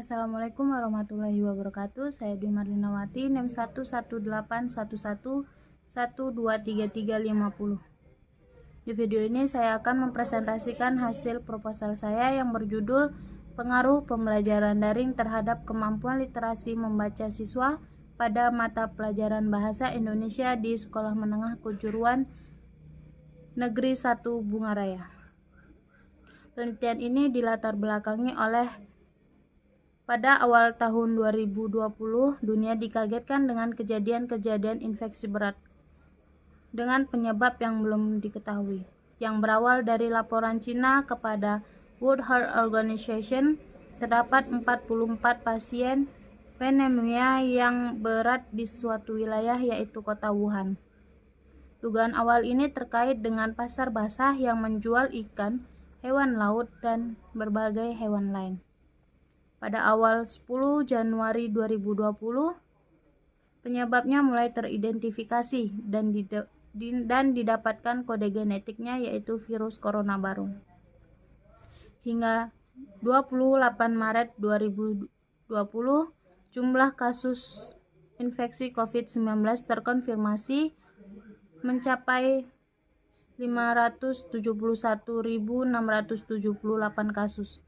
Assalamualaikum warahmatullahi wabarakatuh. Saya Dwi Marlinawati, NIM 11811123350. Di video ini saya akan mempresentasikan hasil proposal saya yang berjudul Pengaruh Pembelajaran Daring terhadap Kemampuan Literasi Membaca Siswa pada Mata Pelajaran Bahasa Indonesia di Sekolah Menengah Kejuruan Negeri 1 Bungaraya. Penelitian ini dilatar belakangi oleh pada awal tahun 2020, dunia dikagetkan dengan kejadian-kejadian infeksi berat dengan penyebab yang belum diketahui, yang berawal dari laporan Cina kepada World Health Organization. Terdapat 44 pasien pneumonia yang berat di suatu wilayah, yaitu kota Wuhan. Dugaan awal ini terkait dengan pasar basah yang menjual ikan, hewan laut, dan berbagai hewan lain. Pada awal 10 Januari 2020, penyebabnya mulai teridentifikasi dan didapatkan kode genetiknya, yaitu virus corona baru. Hingga 28 Maret 2020, jumlah kasus infeksi COVID-19 terkonfirmasi mencapai 571.678 kasus.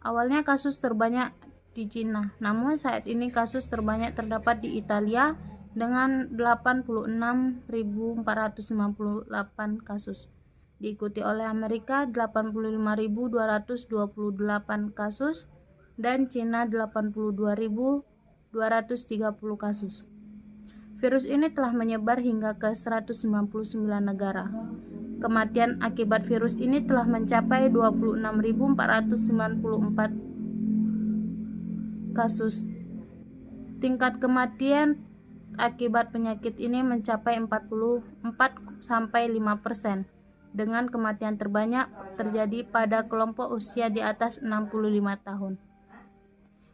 Awalnya kasus terbanyak di Cina, namun saat ini kasus terbanyak terdapat di Italia dengan 86.498 kasus, diikuti oleh Amerika 85.228 kasus, dan Cina 82.230 kasus. Virus ini telah menyebar hingga ke 199 negara. Kematian akibat virus ini telah mencapai 26.494 kasus. Tingkat kematian akibat penyakit ini mencapai 44-5%, dengan kematian terbanyak terjadi pada kelompok usia di atas 65 tahun.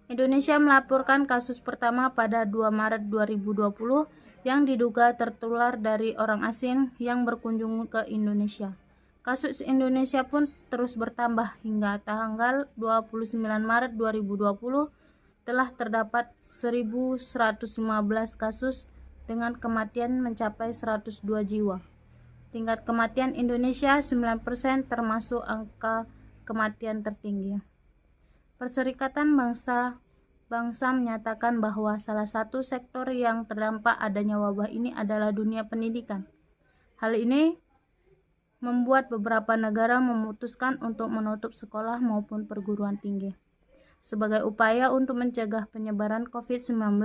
Indonesia melaporkan kasus pertama pada 2 Maret 2020 yang diduga tertular dari orang asing yang berkunjung ke Indonesia. Kasus Indonesia pun terus bertambah hingga tanggal 29 Maret 2020 telah terdapat 1.115 kasus dengan kematian mencapai 102 jiwa. Tingkat kematian Indonesia 9%, termasuk angka kematian tertinggi. Perserikatan Bangsa menyatakan bahwa salah satu sektor yang terdampak adanya wabah ini adalah dunia pendidikan. Hal ini membuat beberapa negara memutuskan untuk menutup sekolah maupun perguruan tinggi. Sebagai upaya untuk mencegah penyebaran COVID-19,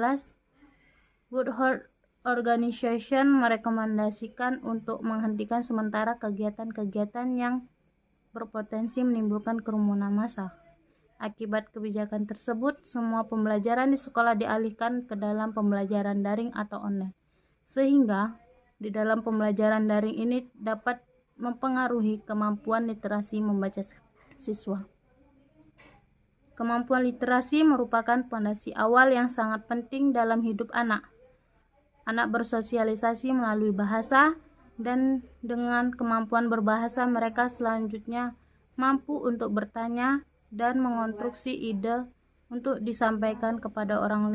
World Health Organization merekomendasikan untuk menghentikan sementara kegiatan-kegiatan yang berpotensi menimbulkan kerumunan massal. Akibat kebijakan tersebut, semua pembelajaran di sekolah dialihkan ke dalam pembelajaran daring atau online, sehingga di dalam pembelajaran daring ini dapat mempengaruhi kemampuan literasi membaca siswa. Kemampuan literasi merupakan fondasi awal yang sangat penting dalam hidup anak. Anak bersosialisasi melalui bahasa, dan dengan kemampuan berbahasa mereka selanjutnya mampu untuk bertanya dan mengonstruksi ide untuk disampaikan kepada orang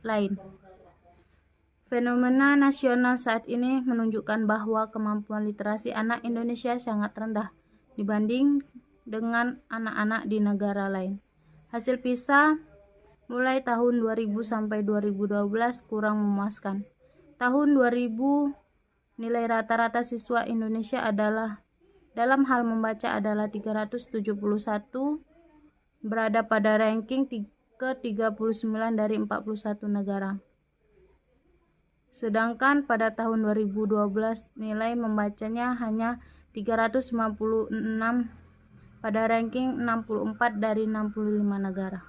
lain. Fenomena nasional saat ini menunjukkan bahwa kemampuan literasi anak Indonesia sangat rendah dibanding dengan anak-anak di negara lain. Hasil PISA mulai tahun 2000 sampai 2012 kurang memuaskan. Tahun 2000, nilai rata-rata siswa Indonesia adalah dalam hal membaca adalah 371, berada pada ranking ke-39 dari 41 negara. Sedangkan pada tahun 2012 nilai membacanya hanya 396 pada ranking 64 dari 65 negara.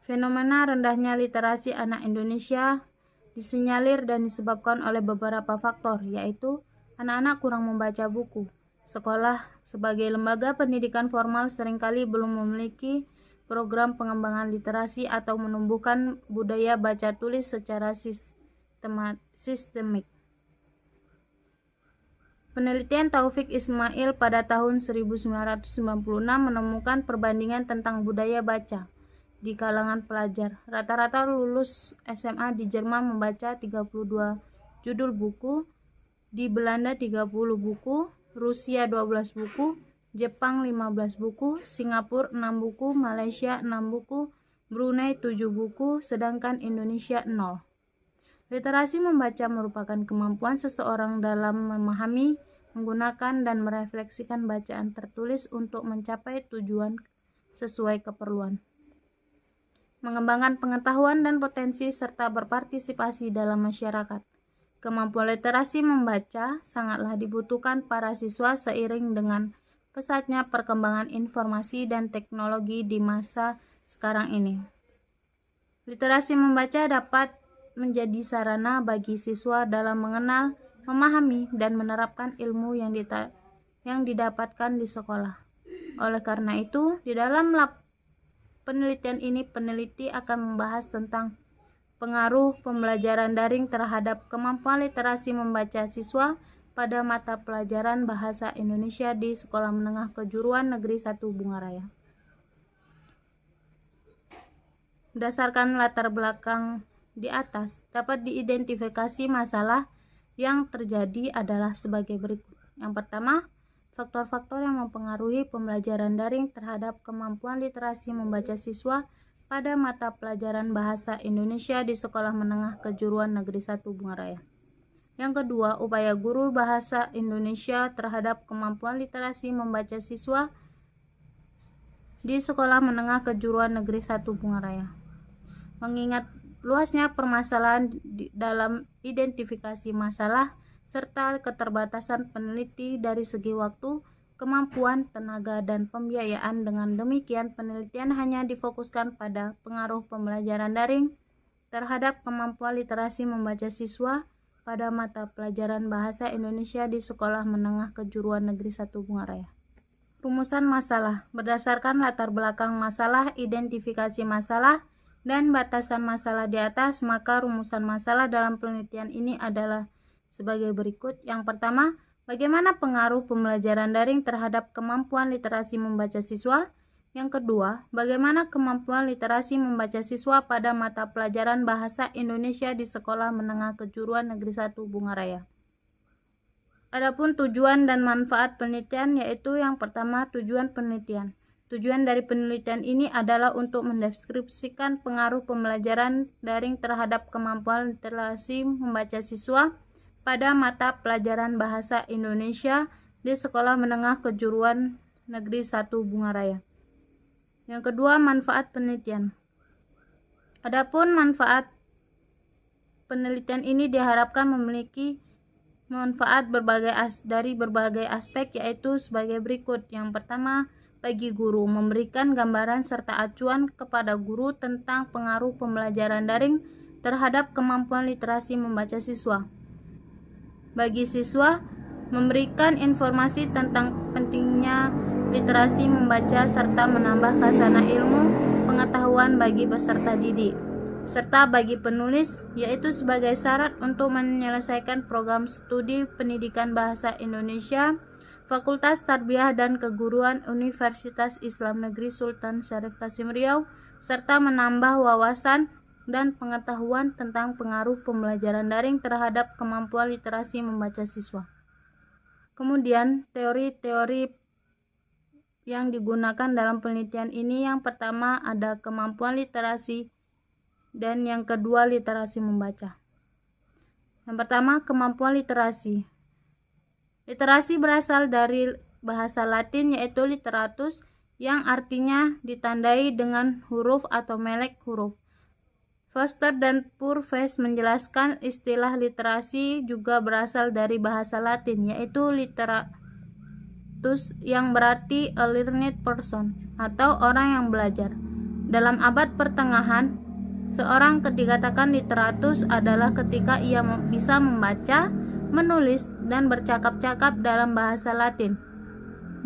Fenomena rendahnya literasi anak Indonesia disinyalir dan disebabkan oleh beberapa faktor, yaitu anak-anak kurang membaca buku. Sekolah sebagai lembaga pendidikan formal seringkali belum memiliki program pengembangan literasi atau menumbuhkan budaya baca tulis secara sistemik. Penelitian Taufik Ismail pada tahun 1996 menemukan perbandingan tentang budaya baca di kalangan pelajar. Rata-rata lulus SMA di Jerman membaca 32 judul buku, di Belanda 30 buku, Rusia 12 buku, Jepang 15 buku, Singapura 6 buku, Malaysia 6 buku, Brunei 7 buku, sedangkan Indonesia 0. Literasi membaca merupakan kemampuan seseorang dalam memahami, menggunakan, dan merefleksikan bacaan tertulis untuk mencapai tujuan sesuai keperluan, mengembangkan pengetahuan dan potensi, serta berpartisipasi dalam masyarakat. Kemampuan literasi membaca sangatlah dibutuhkan para siswa seiring dengan pesatnya perkembangan informasi dan teknologi di masa sekarang ini. Literasi membaca dapat menjadi sarana bagi siswa dalam mengenal, memahami, dan menerapkan ilmu yang didapatkan di sekolah. Oleh karena itu, di dalam penelitian ini peneliti akan membahas tentang pengaruh pembelajaran daring terhadap kemampuan literasi membaca siswa pada mata pelajaran Bahasa Indonesia di Sekolah Menengah Kejuruan Negeri 1 Bungaraya. Berdasarkan latar belakang di atas, dapat diidentifikasi masalah yang terjadi adalah sebagai berikut. Yang pertama, faktor-faktor yang mempengaruhi pembelajaran daring terhadap kemampuan literasi membaca siswa pada mata pelajaran Bahasa Indonesia di Sekolah Menengah Kejuruan Negeri 1 Bungaraya. Yang kedua, upaya guru Bahasa Indonesia terhadap kemampuan literasi membaca siswa di Sekolah Menengah Kejuruan Negeri 1 Bungaraya. Mengingat luasnya permasalahan dalam identifikasi masalah serta keterbatasan peneliti dari segi waktu, kemampuan, tenaga, dan pembiayaan, dengan demikian penelitian hanya difokuskan pada pengaruh pembelajaran daring terhadap kemampuan literasi membaca siswa pada mata pelajaran Bahasa Indonesia di Sekolah Menengah Kejuruan Negeri 1 Bungaraya. Rumusan masalah berdasarkan latar belakang masalah, identifikasi masalah, dan batasan masalah di atas, maka rumusan masalah dalam penelitian ini adalah sebagai berikut. Yang pertama, bagaimana pengaruh pembelajaran daring terhadap kemampuan literasi membaca siswa? Yang kedua, bagaimana kemampuan literasi membaca siswa pada mata pelajaran Bahasa Indonesia di Sekolah Menengah Kejuruan Negeri 1 Bungaraya? Adapun tujuan dan manfaat penelitian, yaitu yang pertama, tujuan penelitian. Tujuan dari penelitian ini adalah untuk mendeskripsikan pengaruh pembelajaran daring terhadap kemampuan literasi membaca siswa pada mata pelajaran Bahasa Indonesia di Sekolah Menengah Kejuruan Negeri 1 Bungaraya. Yang kedua, manfaat penelitian. Adapun manfaat penelitian ini diharapkan memiliki manfaat dari berbagai aspek, yaitu sebagai berikut. Yang pertama, bagi guru, memberikan gambaran serta acuan kepada guru tentang pengaruh pembelajaran daring terhadap kemampuan literasi membaca siswa. Bagi siswa, memberikan informasi tentang pentingnya literasi membaca serta menambah khazanah ilmu pengetahuan bagi peserta didik. Serta bagi penulis, yaitu sebagai syarat untuk menyelesaikan program studi pendidikan Bahasa Indonesia Fakultas Tarbiyah dan Keguruan Universitas Islam Negeri Sultan Syarif Kasim Riau, serta menambah wawasan dan pengetahuan tentang pengaruh pembelajaran daring terhadap kemampuan literasi membaca siswa. Kemudian, teori-teori yang digunakan dalam penelitian ini, yang pertama ada kemampuan literasi dan yang kedua literasi membaca. Yang pertama, kemampuan literasi. Literasi berasal dari bahasa Latin, yaitu literatus, yang artinya ditandai dengan huruf atau melek huruf. Foster dan Purves menjelaskan istilah literasi juga berasal dari bahasa Latin, yaitu literatus, yang berarti a learned person atau orang yang belajar. Dalam abad pertengahan, seorang dikatakan literatus adalah ketika ia bisa membaca, menulis, dan bercakap-cakap dalam bahasa Latin.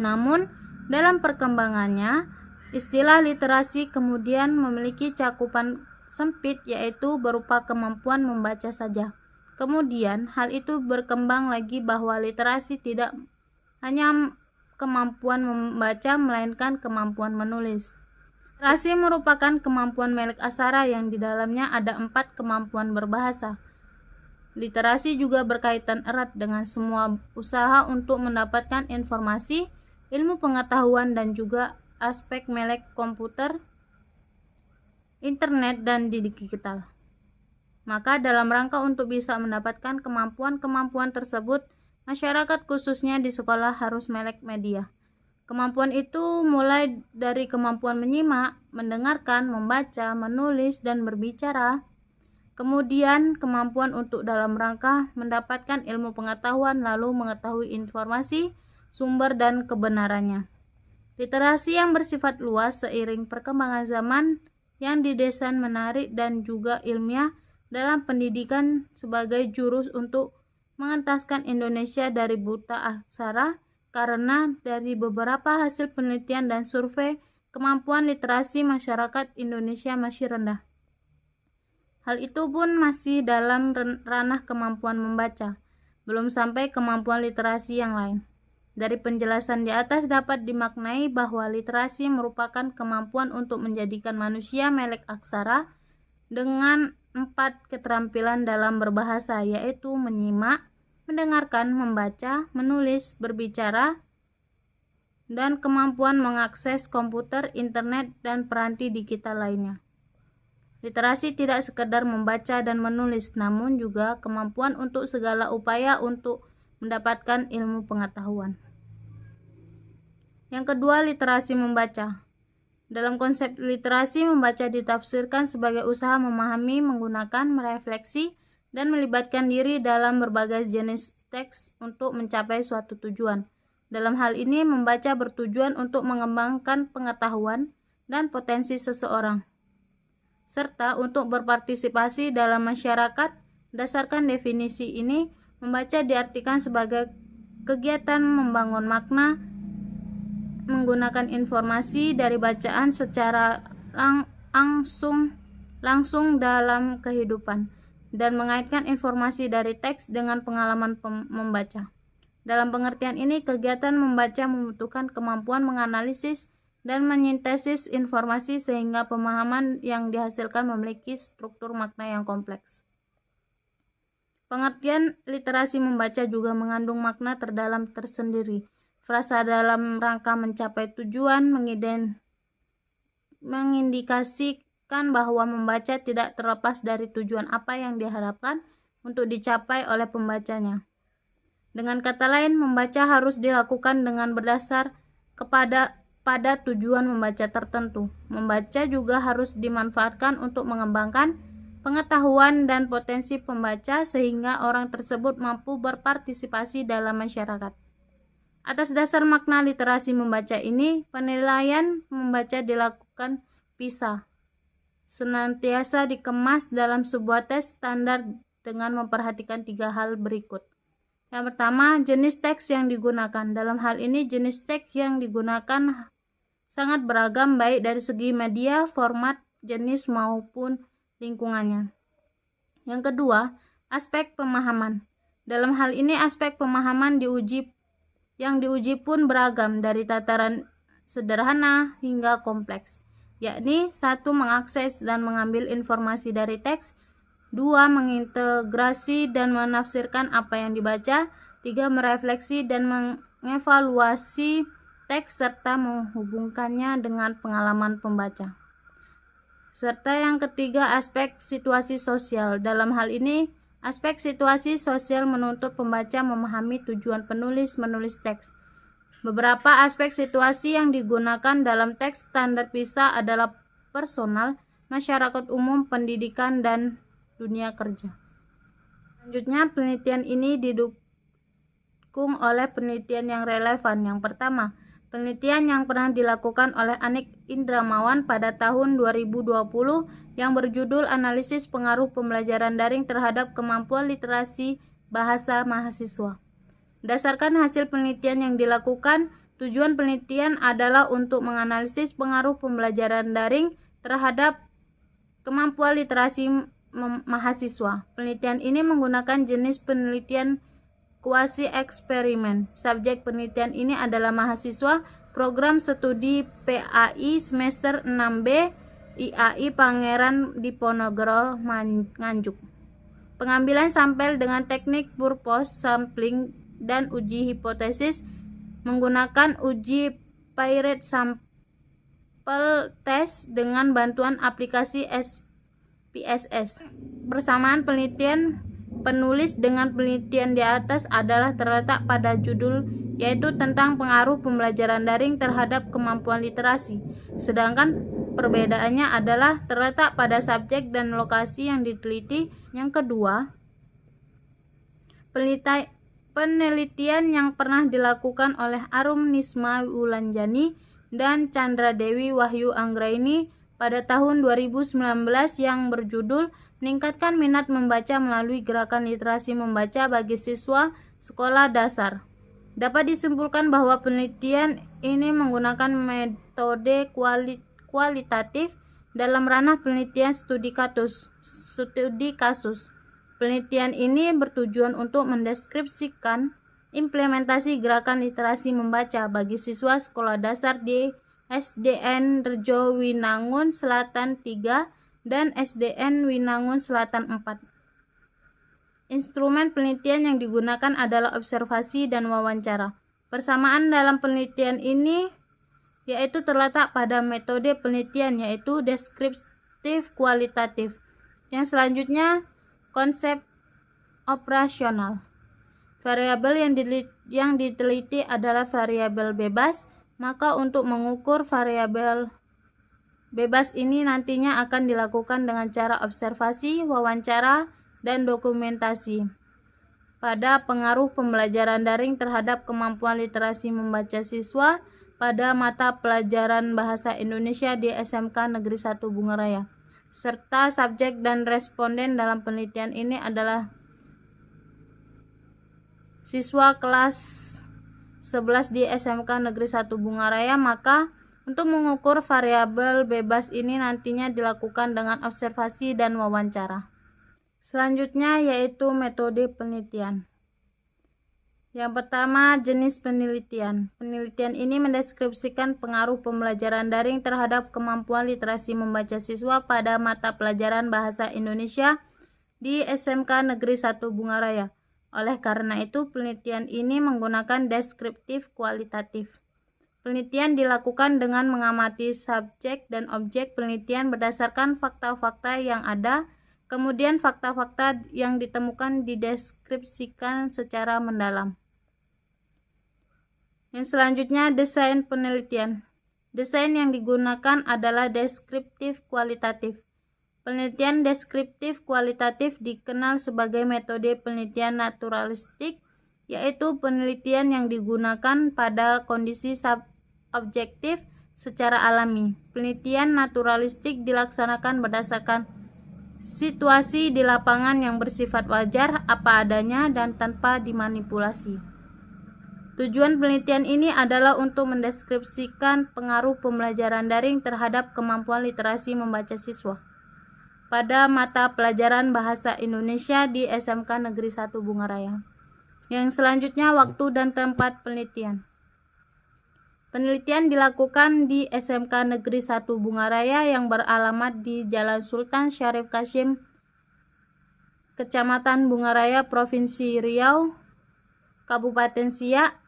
Namun, dalam perkembangannya, istilah literasi kemudian memiliki cakupan sempit, yaitu berupa kemampuan membaca saja. Kemudian, hal itu berkembang lagi bahwa literasi tidak hanya kemampuan membaca, melainkan kemampuan menulis. Literasi merupakan kemampuan milik aksara yang di dalamnya ada 4 kemampuan berbahasa. Literasi juga berkaitan erat dengan semua usaha untuk mendapatkan informasi, ilmu pengetahuan, dan juga aspek melek komputer, internet, dan digital. Maka dalam rangka untuk bisa mendapatkan kemampuan-kemampuan tersebut, masyarakat khususnya di sekolah harus melek media. Kemampuan itu mulai dari kemampuan menyimak, mendengarkan, membaca, menulis, dan berbicara. Kemudian kemampuan untuk dalam rangka mendapatkan ilmu pengetahuan lalu mengetahui informasi, sumber, dan kebenarannya. Literasi yang bersifat luas seiring perkembangan zaman yang didesain menarik dan juga ilmiah dalam pendidikan sebagai jurus untuk mengentaskan Indonesia dari buta aksara, karena dari beberapa hasil penelitian dan survei, kemampuan literasi masyarakat Indonesia masih rendah. Hal itu pun masih dalam ranah kemampuan membaca, belum sampai kemampuan literasi yang lain. Dari penjelasan di atas dapat dimaknai bahwa literasi merupakan kemampuan untuk menjadikan manusia melek aksara dengan 4 keterampilan dalam berbahasa, yaitu menyimak, mendengarkan, membaca, menulis, berbicara, dan kemampuan mengakses komputer, internet, dan peranti digital lainnya. Literasi tidak sekedar membaca dan menulis, namun juga kemampuan untuk segala upaya untuk mendapatkan ilmu pengetahuan. Yang kedua, literasi membaca. Dalam konsep literasi, membaca ditafsirkan sebagai usaha memahami, menggunakan, merefleksi, dan melibatkan diri dalam berbagai jenis teks untuk mencapai suatu tujuan. Dalam hal ini, membaca bertujuan untuk mengembangkan pengetahuan dan potensi seseorang, serta untuk berpartisipasi dalam masyarakat. Berdasarkan definisi ini, membaca diartikan sebagai kegiatan membangun makna, menggunakan informasi dari bacaan secara langsung dalam kehidupan, dan mengaitkan informasi dari teks dengan pengalaman membaca. Dalam pengertian ini, kegiatan membaca membutuhkan kemampuan menganalisis dan menyintesis informasi sehingga pemahaman yang dihasilkan memiliki struktur makna yang kompleks. Pengertian literasi membaca juga mengandung makna terdalam tersendiri. Frasa dalam rangka mencapai tujuan mengindikasikan bahwa membaca tidak terlepas dari tujuan apa yang diharapkan untuk dicapai oleh pembacanya. Dengan kata lain, membaca harus dilakukan dengan berdasar pada tujuan membaca tertentu. Membaca juga harus dimanfaatkan untuk mengembangkan pengetahuan dan potensi pembaca sehingga orang tersebut mampu berpartisipasi dalam masyarakat. Atas dasar makna literasi membaca ini, penilaian membaca dilakukan PISA, senantiasa dikemas dalam sebuah tes standar dengan memperhatikan 3 hal berikut. Yang pertama, jenis teks yang digunakan. Dalam hal ini, jenis teks yang digunakan sangat beragam baik dari segi media, format, jenis maupun lingkungannya. Yang kedua, aspek pemahaman. Dalam hal ini, aspek pemahaman yang diuji pun beragam dari tataran sederhana hingga kompleks, yakni 1. Mengakses dan mengambil informasi dari teks, 2. Mengintegrasi dan menafsirkan apa yang dibaca, 3. Merefleksi dan mengevaluasi teks serta menghubungkannya dengan pengalaman pembaca. Serta yang ketiga, aspek situasi sosial. Dalam hal ini, aspek situasi sosial menuntut pembaca memahami tujuan penulis menulis teks. Beberapa aspek situasi yang digunakan dalam teks standar PISA adalah personal, masyarakat umum, pendidikan, dan dunia kerja. Selanjutnya, penelitian ini didukung oleh penelitian yang relevan. Yang pertama, penelitian yang pernah dilakukan oleh Anik Indramawan pada tahun 2020 yang berjudul Analisis Pengaruh Pembelajaran Daring Terhadap Kemampuan Literasi Bahasa Mahasiswa. Berdasarkan hasil penelitian yang dilakukan, tujuan penelitian adalah untuk menganalisis pengaruh pembelajaran daring terhadap kemampuan literasi mahasiswa. Penelitian ini menggunakan jenis penelitian kuasi eksperimen. Subjek penelitian ini adalah mahasiswa Program Studi PAI Semester 6B IAI Pangeran Diponegoro Nganjuk. Pengambilan sampel dengan teknik purpose sampling dan uji hipotesis menggunakan uji Pirate Sample Test dengan bantuan aplikasi SPSS. Bersamaan penelitian penulis dengan penelitian di atas adalah terletak pada judul, yaitu tentang pengaruh pembelajaran daring terhadap kemampuan literasi. Sedangkan perbedaannya adalah terletak pada subjek dan lokasi yang diteliti. Yang kedua, penelitian yang pernah dilakukan oleh Arum Nisma Wulandjani dan Chandra Dewi Wahyu Anggraini pada tahun 2019 yang berjudul Meningkatkan Minat Membaca Melalui Gerakan Literasi Membaca bagi Siswa Sekolah Dasar. Dapat disimpulkan bahwa penelitian ini menggunakan metode kualitatif dalam ranah penelitian studi kasus. Penelitian ini bertujuan untuk mendeskripsikan implementasi gerakan literasi membaca bagi siswa sekolah dasar di SDN Rejo Winangun Selatan 3 dan SDN Winangun Selatan 4. Instrumen penelitian yang digunakan adalah observasi dan wawancara. Persamaan dalam penelitian ini yaitu terletak pada metode penelitian, yaitu deskriptif kualitatif. Yang selanjutnya, konsep operasional. Variabel yang diteliti adalah variabel bebas, maka untuk mengukur variabel bebas ini nantinya akan dilakukan dengan cara observasi, wawancara, dan dokumentasi. Pada pengaruh pembelajaran daring terhadap kemampuan literasi membaca siswa pada mata pelajaran Bahasa Indonesia di SMK Negeri 1 Bungaraya, serta subjek dan responden dalam penelitian ini adalah siswa kelas 11 di SMK Negeri 1 Bungaraya. Maka untuk mengukur variabel bebas ini nantinya dilakukan dengan observasi dan wawancara. Selanjutnya yaitu metode penelitian. Yang pertama, jenis penelitian. Penelitian ini mendeskripsikan pengaruh pembelajaran daring terhadap kemampuan literasi membaca siswa pada mata pelajaran Bahasa Indonesia di SMK Negeri 1 Bungaraya. Oleh karena itu, penelitian ini menggunakan deskriptif kualitatif. Penelitian dilakukan dengan mengamati subjek dan objek penelitian berdasarkan fakta-fakta yang ada, kemudian fakta-fakta yang ditemukan dideskripsikan secara mendalam. Yang selanjutnya, desain penelitian. Desain yang digunakan adalah deskriptif kualitatif. Penelitian deskriptif kualitatif dikenal sebagai metode penelitian naturalistik, yaitu penelitian yang digunakan pada kondisi objektif secara alami. Penelitian naturalistik dilaksanakan berdasarkan situasi di lapangan yang bersifat wajar, apa adanya, dan tanpa dimanipulasi. Tujuan penelitian ini adalah untuk mendeskripsikan pengaruh pembelajaran daring terhadap kemampuan literasi membaca siswa pada mata pelajaran Bahasa Indonesia di SMK Negeri 1 Bungaraya. Yang selanjutnya, waktu dan tempat penelitian. Penelitian dilakukan di SMK Negeri 1 Bungaraya yang beralamat di Jalan Sultan Syarif Kasim, Kecamatan Bungaraya, Provinsi Riau, Kabupaten Siak.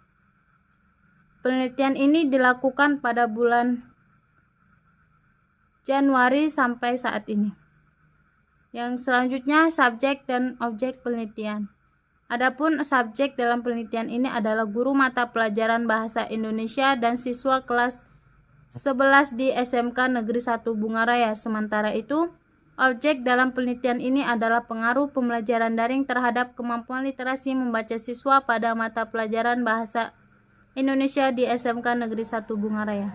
Penelitian ini dilakukan pada bulan Januari sampai saat ini. Yang selanjutnya, subjek dan objek penelitian. Adapun subjek dalam penelitian ini adalah guru mata pelajaran Bahasa Indonesia dan siswa kelas 11 di SMK Negeri 1 Bungaraya. Sementara itu, objek dalam penelitian ini adalah pengaruh pembelajaran daring terhadap kemampuan literasi membaca siswa pada mata pelajaran Bahasa Indonesia di SMK Negeri 1 Bungaraya.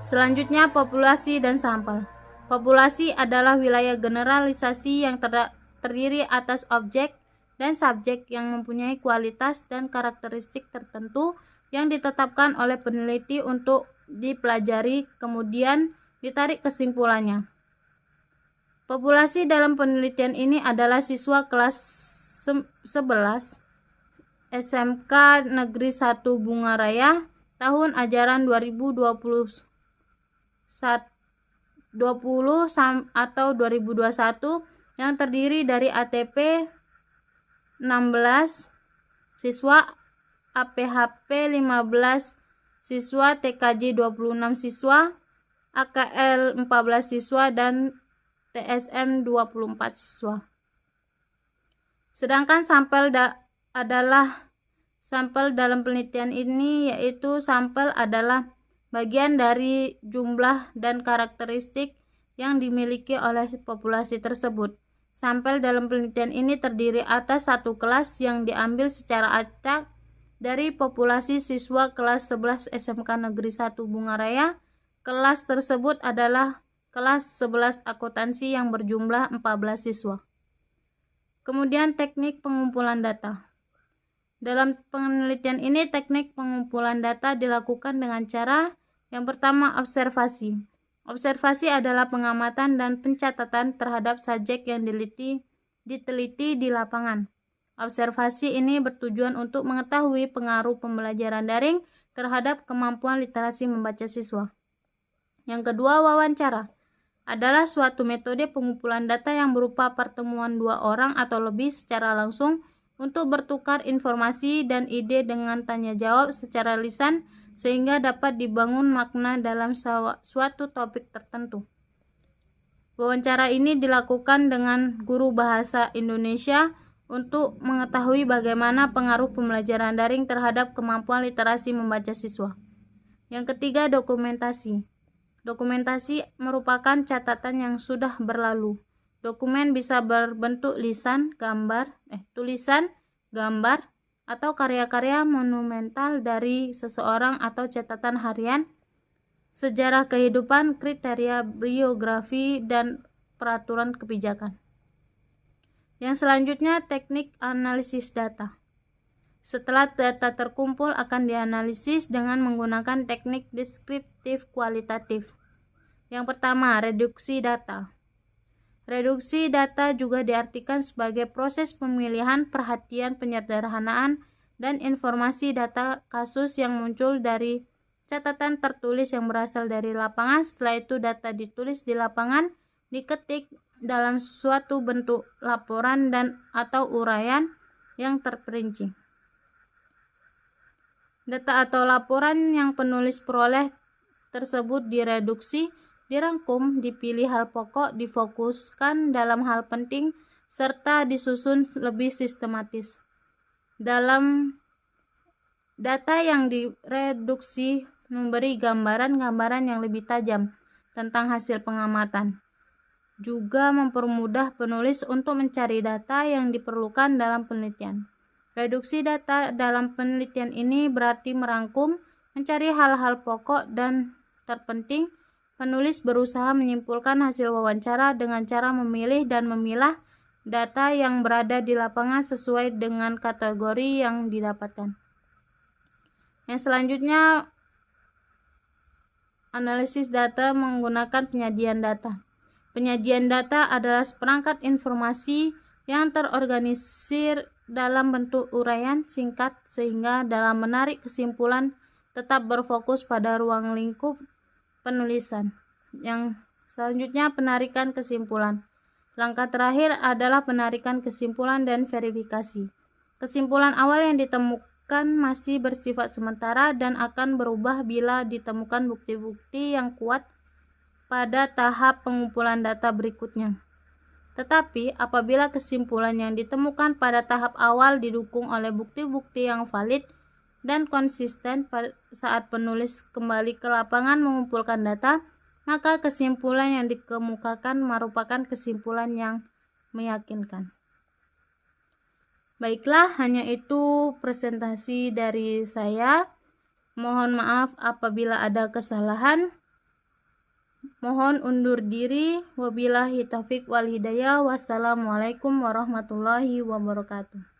Selanjutnya, populasi dan sampel. Populasi adalah wilayah generalisasi yang terdiri atas objek dan subjek yang mempunyai kualitas dan karakteristik tertentu yang ditetapkan oleh peneliti untuk dipelajari, kemudian ditarik kesimpulannya. Populasi dalam penelitian ini adalah siswa kelas 11 SMK Negeri 1 Bungaraya tahun ajaran 2020 atau 2021 yang terdiri dari ATP 16 siswa, APHP 15 siswa, TKJ 26 siswa, AKL 14 siswa, dan TSM 24 siswa. Sedangkan adalah sampel dalam penelitian ini, yaitu sampel adalah bagian dari jumlah dan karakteristik yang dimiliki oleh populasi tersebut. Sampel dalam penelitian ini terdiri atas satu kelas yang diambil secara acak dari populasi siswa kelas 11 SMK Negeri 1 Bungaraya. Kelas tersebut adalah kelas 11 akuntansi yang berjumlah 14 siswa. Kemudian teknik pengumpulan data. Dalam penelitian ini, teknik pengumpulan data dilakukan dengan cara yang pertama, observasi. Observasi adalah pengamatan dan pencatatan terhadap subjek yang diteliti di lapangan. Observasi ini bertujuan untuk mengetahui pengaruh pembelajaran daring terhadap kemampuan literasi membaca siswa. Yang kedua, wawancara adalah suatu metode pengumpulan data yang berupa pertemuan dua orang atau lebih secara langsung untuk bertukar informasi dan ide dengan tanya jawab secara lisan sehingga dapat dibangun makna dalam suatu topik tertentu. Wawancara ini dilakukan dengan guru bahasa Indonesia untuk mengetahui bagaimana pengaruh pembelajaran daring terhadap kemampuan literasi membaca siswa. Yang ketiga, dokumentasi. Dokumentasi merupakan catatan yang sudah berlalu. Dokumen bisa berbentuk tulisan, gambar, atau karya-karya monumental dari seseorang atau catatan harian, sejarah kehidupan, kriteria biografi, dan peraturan kebijakan. Yang selanjutnya, teknik analisis data. Setelah data terkumpul akan dianalisis dengan menggunakan teknik deskriptif kualitatif. Yang pertama, reduksi data. Reduksi data juga diartikan sebagai proses pemilihan, perhatian, penyederhanaan, dan informasi data kasus yang muncul dari catatan tertulis yang berasal dari lapangan. Setelah itu data ditulis di lapangan, diketik dalam suatu bentuk laporan dan atau uraian yang terperinci. Data atau laporan yang penulis peroleh tersebut direduksi, dirangkum, dipilih hal pokok, difokuskan dalam hal penting, serta disusun lebih sistematis. Dalam data yang direduksi memberi gambaran-gambaran yang lebih tajam tentang hasil pengamatan. Juga mempermudah penulis untuk mencari data yang diperlukan dalam penelitian. Reduksi data dalam penelitian ini berarti merangkum, mencari hal-hal pokok dan terpenting. Penulis berusaha menyimpulkan hasil wawancara dengan cara memilih dan memilah data yang berada di lapangan sesuai dengan kategori yang didapatkan. Yang selanjutnya, analisis data menggunakan penyajian data. Penyajian data adalah seperangkat informasi yang terorganisir dalam bentuk uraian singkat sehingga dalam menarik kesimpulan tetap berfokus pada ruang lingkup penulisan. Yang selanjutnya, penarikan kesimpulan. Langkah terakhir adalah penarikan kesimpulan dan verifikasi. Kesimpulan awal yang ditemukan masih bersifat sementara dan akan berubah bila ditemukan bukti-bukti yang kuat pada tahap pengumpulan data berikutnya. Tetapi apabila kesimpulan yang ditemukan pada tahap awal didukung oleh bukti-bukti yang valid dan konsisten saat penulis kembali ke lapangan mengumpulkan data, maka kesimpulan yang dikemukakan merupakan kesimpulan yang meyakinkan. Baiklah, hanya itu presentasi dari saya. Mohon maaf apabila ada kesalahan. Mohon undur diri. Wabillahi taufiq wal hidayah. Wassalamualaikum warahmatullahi wabarakatuh.